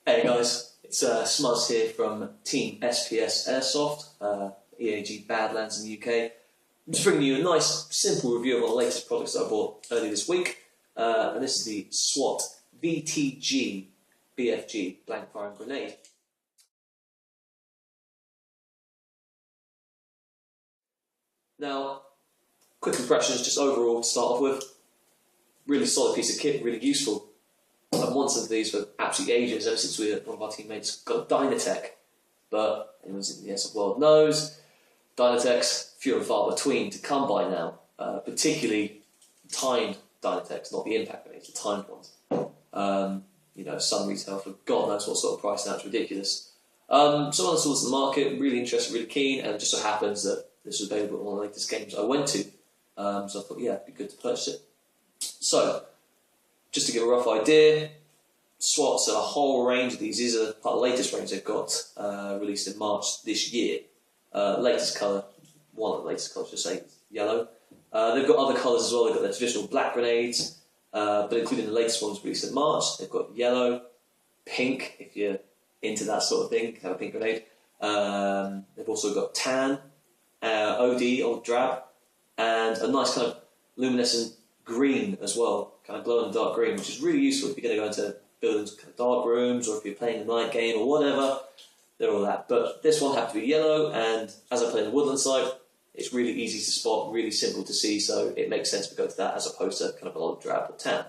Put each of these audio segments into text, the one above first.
Hey guys, it's Smuzz here from Team SPS Airsoft, EAG Badlands in the UK. I'm just bringing you a nice, simple review of one of the latest products that I bought earlier this week. And this is the SWAT VTG BFG blank firing grenade. Now, quick impressions just overall to start off with. Really solid piece of kit, really useful. I've wanted some of these for absolutely ages, ever since one of our teammates got Dynatech. But anyone in the Airsoft world knows, Dynatechs, few and far between to come by now, particularly timed Dynatechs, not the impact grenades, the timed ones. You know, some retail for God knows what sort of price now, it's ridiculous. So I saw this in the market, really interested, really keen, and it just so happens that this was available at one of the latest games I went to. So I thought, yeah, it'd be good to purchase it. So, just to give a rough idea, SWAT's a whole range of these. These are part of the latest range they've got, released in March this year. Latest colour, one of the latest colours, just say, yellow. They've got other colours as well. They've got their traditional black grenades, but including the latest ones released in March, they've got yellow, pink, if you're into that sort of thing, you can have a pink grenade. They've also got tan, OD or drab, and a nice kind of luminescent green as well, kind of glow in the dark green, which is really useful if you're going to go into buildings kind of dark rooms, or if you're playing a night game or whatever. They're all that. But this one happened to be yellow, and as I play in the woodland side, it's really easy to spot, really simple to see, so it makes sense to go to that as opposed to kind of a lot of drab or tan.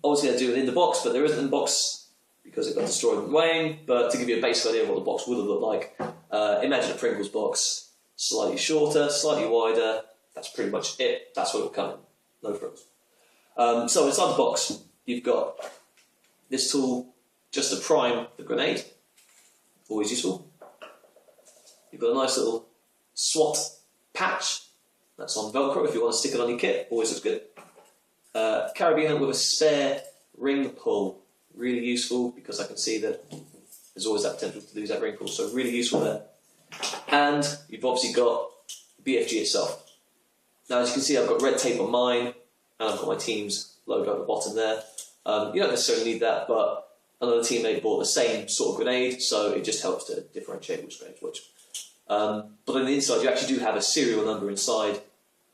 Obviously I do it in the box, but there isn't in the box because it got destroyed in rain. But to give you a basic idea of what the box would have looked like, imagine a Pringles box, slightly shorter, slightly wider. That's pretty much it. That's what it will come in. No frills. So inside the box, you've got this tool just to prime the grenade. Always useful. You've got a nice little SWAT patch. That's on Velcro if you want to stick it on your kit. Always looks good. Carabiner with a spare ring pull. Really useful because I can see that there's always that potential to lose that ring pull. So really useful there. And you've obviously got BFG itself. Now, as you can see, I've got red tape on mine, and I've got my team's logo at the bottom there. You don't necessarily need that, but another teammate bought the same sort of grenade, so it just helps to differentiate which grenade's which. But on the inside, you actually do have a serial number inside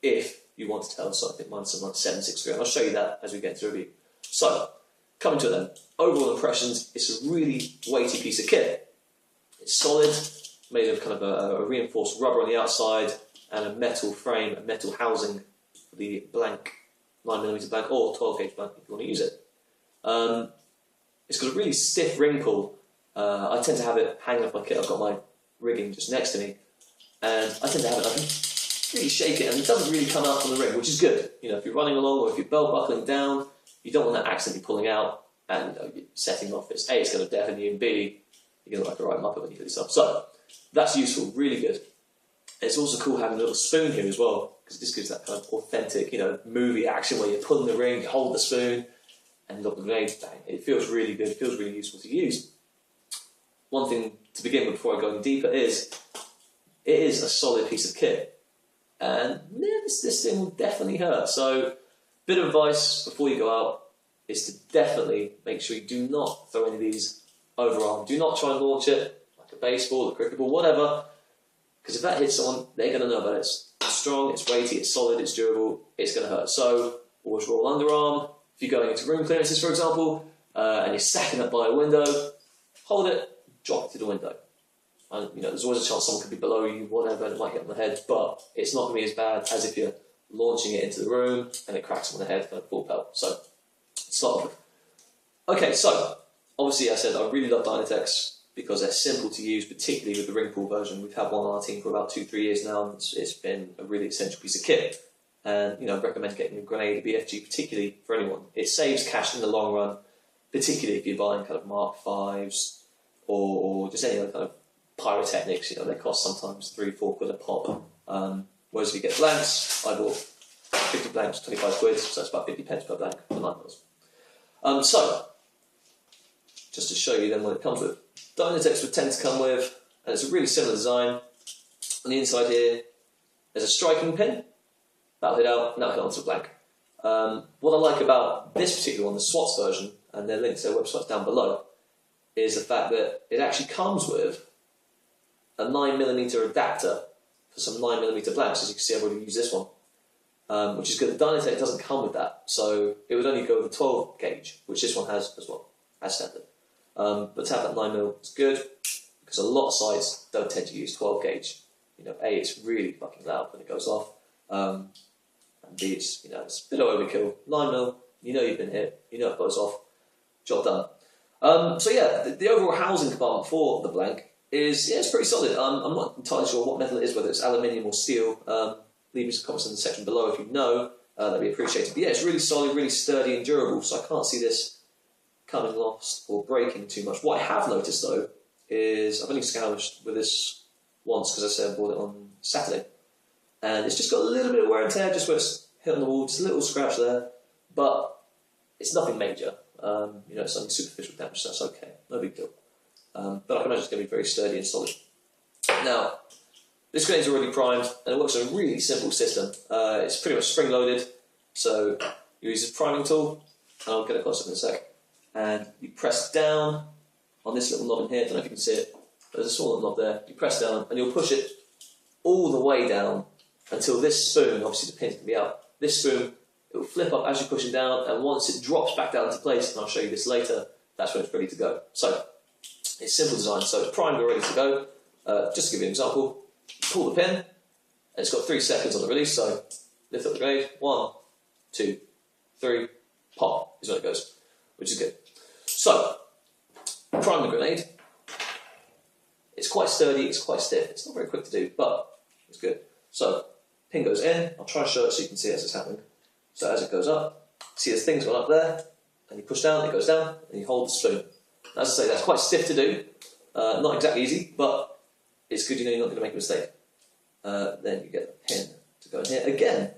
if you want to tell. So I think mine's something like 763, and I'll show you that as we get into the review. So, coming to it then. Overall impressions, it's a really weighty piece of kit. It's solid, made of kind of a reinforced rubber on the outside, and a metal frame, a metal housing for the blank, 9mm blank, or 12 gauge blank if you want to use it. It's got a really stiff ring pull. I tend to have it hanging off my kit. I've got my rigging just next to me, and I tend to have it, I can really shake it, and it doesn't really come out from the ring, which is good. You know, if you're running along or if you're belt buckling down, you don't want that accidentally pulling out and you're setting off. It's A, it's going to deafen you, and B, you're going to look like a right muppet when you kill yourself. So, that's useful, really good. It's also cool having a little spoon here as well, because this gives that kind of authentic, you know, movie action where you're pulling the ring, you hold the spoon, and you got the grenade. Bang. It feels really good, it feels really useful to use. One thing to begin with before I go any deeper is, it is a solid piece of kit. And this thing will definitely hurt. So, bit of advice before you go out is to definitely make sure you do not throw any of these overarm. Do not try and launch it like a baseball, a cricket ball, whatever. Because if that hits someone, they're going to know about it. It's strong, it's weighty, it's solid, it's durable, it's going to hurt. So, always roll underarm. If you're going into room clearances, for example, and you're stacking up by a window, hold it, drop it to the window. And, you know, there's always a chance someone could be below you, whatever, and it might get on the head, but it's not going to be as bad as if you're launching it into the room and it cracks on the head, kind of full pelt. So, start with. Okay, so, obviously I said I really love Dynatechs, because they're simple to use, particularly with the ring pull version. We've had one on our team for about 2-3 years now, and it's been a really essential piece of kit. And you know, I recommend getting a grenade, a BFG, particularly for anyone. It saves cash in the long run, particularly if you're buying kind of Mark 5s or just any other kind of pyrotechnics. You know, they cost sometimes 3-4 quid a pop. Whereas if you get blanks, I bought 50 blanks, 25 quid, so that's about 50 pence per blank for 9 mils. So, just to show you then what it comes with. Dynatechs would tend to come with, and it's a really similar design. On the inside here, there's a striking pin. That'll hit out, and that'll hit onto a blank. What I like about this particular one, the SWAT's version, and their link to their website's down below, is the fact that it actually comes with a 9mm adapter for some 9mm blanks. As you can see, I've already used this one, which is good. The Dynatech doesn't come with that, so it would only go with a 12 gauge, which this one has as well, as standard. But to have that 9mm is good, because a lot of sites don't tend to use 12 gauge. You know, A, it's really fucking loud when it goes off, and B, it's, you know, it's a bit of overkill. 9mm, you know you've been hit, you know it goes off, job done. So yeah, the overall housing compartment for the blank is, yeah, it's pretty solid. I'm not entirely sure what metal it is, whether it's aluminium or steel. Leave me some comments in the section below if you know, that'd be appreciated. But yeah, it's really solid, really sturdy and durable, so I can't see this coming lost or breaking too much. What I have noticed though is I've only scourged with this once because I said I bought it on Saturday, and it's just got a little bit of wear and tear just where it's hit on the wall, just a little scratch there, but it's nothing major. You know, it's something superficial damage, so that's okay, no big deal. But I can imagine it's going to be very sturdy and solid. Now, this grenade's already primed, and it works on a really simple system. It's pretty much spring-loaded, so you use this priming tool, and I'll get it close up in a sec, and you press down on this little knob in here. I don't know if you can see it, but there's a small little knob there. You press down, and you'll push it all the way down until this spoon, obviously the pin's going to be out, this spoon, it will flip up as you're pushing down, and once it drops back down into place, and I'll show you this later, that's when it's ready to go. So, it's simple design, so it's primed and ready to go. Just to give you an example, pull the pin, and it's got 3 seconds on the release, so lift up the grenade, 1, 2, 3, pop is when it goes, which is good. So, prime the grenade. It's quite sturdy, it's quite stiff, it's not very quick to do, but it's good. So, pin goes in, I'll try and show it so you can see as it's happening. So as it goes up, see there's things going up there, and you push down, it goes down, and you hold the spoon. As I say, that's quite stiff to do, not exactly easy, but it's good, you know you're not going to make a mistake. Then you get the pin to go in here. Again,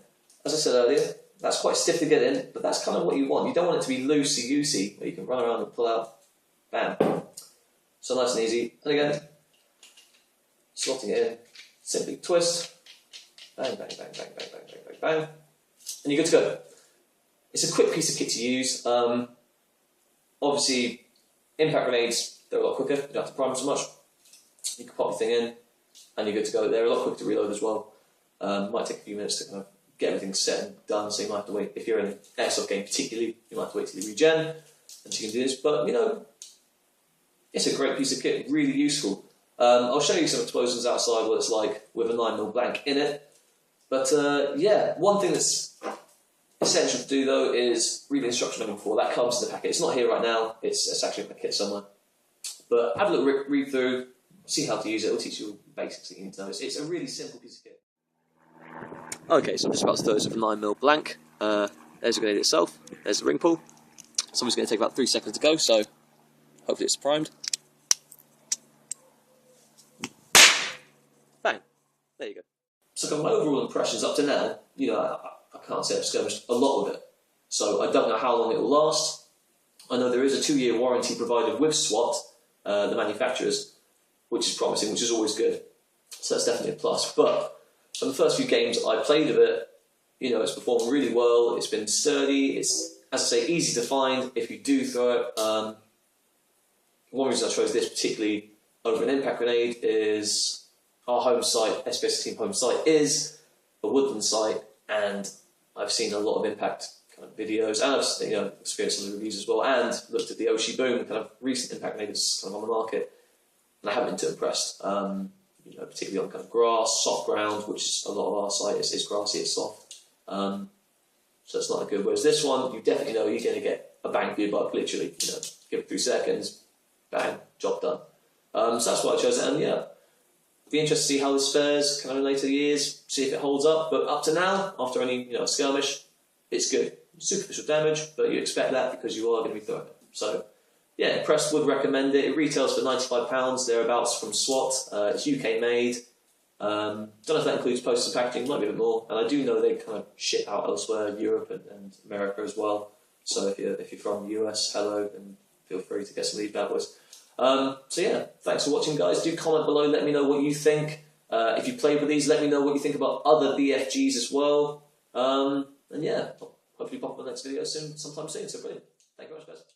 as I said earlier, that's quite stiff to get in, but that's kind of what you want. You don't want it to be loosey-goosey, where you can run around and pull out, bam. So nice and easy. And again, slotting it in, simply twist, bang, bang, bang, bang, bang, bang, bang, bang, bang, and you're good to go. It's a quick piece of kit to use. Obviously, impact grenades, they're a lot quicker, you don't have to prime them so much. You can pop your thing in, and you're good to go. They're a lot quicker to reload as well. Might take a few minutes to kind of get everything set and done, so you might have to wait. If you're in an Airsoft game particularly, you might have to wait till you regen, and you can do this. But, you know, it's a great piece of kit, really useful. I'll show you some explosions outside, what it's like with a 9mm blank in it. But, yeah, one thing that's essential to do though is read the instruction manual before. That comes in the packet. It's not here right now, it's actually in the kit somewhere. But have a little read through, see how to use it, it'll teach you all the basics that you need to know. It's a really simple piece of kit. Okay, so I'm just about to throw this with a 9mm blank. There's the grenade itself, there's the ring pull. Somebody's going to take about 3 seconds to go, so hopefully it's primed. Bang, there you go. So my overall impressions up to now, you know, I can't say I've skirmished a lot with it, so I don't know how long it will last. I know there is a 2-year warranty provided with SWAT, the manufacturers, which is promising, which is always good. So that's definitely a plus. But for the first few games I played of it, you know, it's performed really well. It's been sturdy. It's, as I say, easy to find if you do throw it. One reason I chose this particularly over an impact grenade is our home site, SBS Team home site, is a woodland site, and I've seen a lot of impact kind of videos, and I've experienced some of the reviews as well, and looked at the Oshi Boom kind of recent impact grenades kind of on the market, and I haven't been too impressed. You know, particularly on kind of grass, soft ground, which is a lot of our site is grassy, it's soft, so it's not a good. Whereas this one, you definitely know you're going to get a bang for your buck. Literally, you know, give it 3 seconds, bang, job done. So that's why I chose it, and yeah. Be interested to see how this fares kind of in later years, see if it holds up. But up to now, after any skirmish, it's good. Superficial damage, but you expect that because you are going to be throwing it. So yeah, impressed, would recommend it. It retails for £95 thereabouts from SWAT. It's UK made. Don't know if that includes postage and packaging, might be a bit more. And I do know they kind of ship out elsewhere, Europe and America as well. So if you're from the US, hello, and feel free to get some of these bad boys. So yeah, thanks for watching, guys. Do comment below, let me know what you think. If you played with these, let me know what you think about other BFGs as well. And yeah, hopefully pop up on the next video sometime soon. So brilliant. Thank you very much, guys.